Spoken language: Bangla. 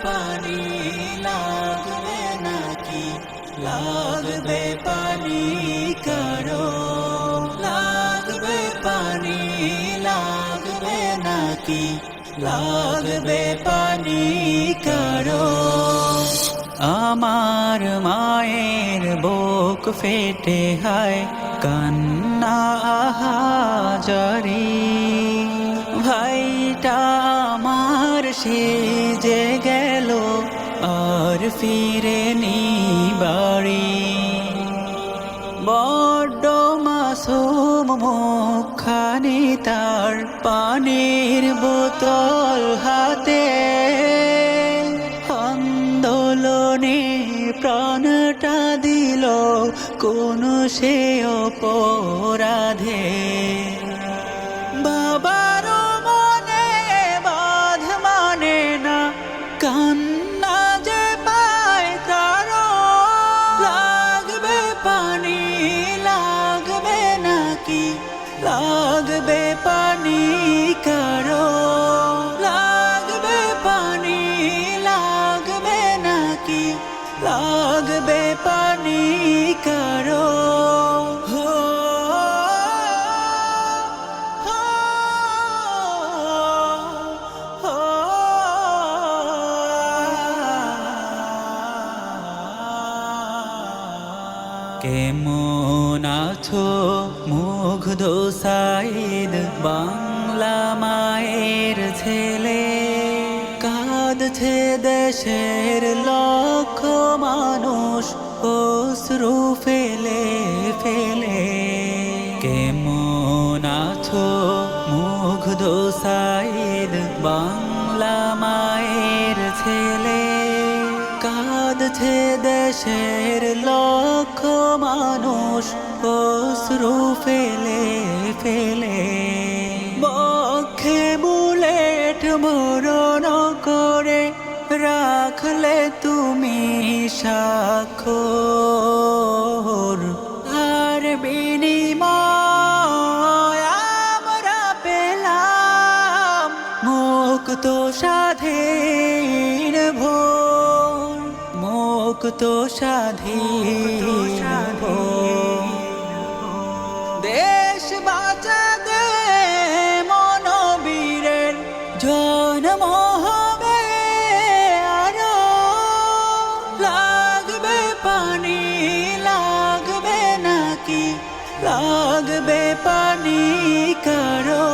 পানি লাগবে নাকি লাগবে পানি কারো লাগবে পানি লাগবে নাকি লাগবে পানি কারো আমার মায়ের বুক ফেটে হায় কান্না আহাজারি ভাইটা আমার সেজে গেল আর ফিরেনি বাড়ি বড্ড মাসুম মুখখানি তার পানির বোতল হাতে আন্দোলনে প্রাণটা দিল কোন সে অপরাধে বাবার মনে বাঁধ মানে না কান্না যে পায় কারো লাগবে পানি লাগবে নাকি লাগবে পানি কারো লাগবে পানি লাগবে নাকি লাগবে পানি কারো কেমন আছো মুগ্ধ সাইদ বাংলা মায়ের ছেলে কাঁদছে দেশের লক্ষ মানুষ অশ্রু ফেলে ফেলে কেমন আছো মুগ্ধ সাইদ বাংলা মায়ের ছেলে কাঁদছে দেশের লক্ষ মানুষ অশ্রু ফেলে ফেলে বক্ষে বুলেট মরণ করে রাখলে তুমি স্বাক্ষর আর বিনিময় আমরা পেলাম মুক্ত স্বাধীন ভোর মুক্ত স্বাধীন ভোর দেশ বাঁচাতে মনোবীরের জন্ম হবে আরো লাগবে পানি লাগবে নাকি লাগবে পানি কারো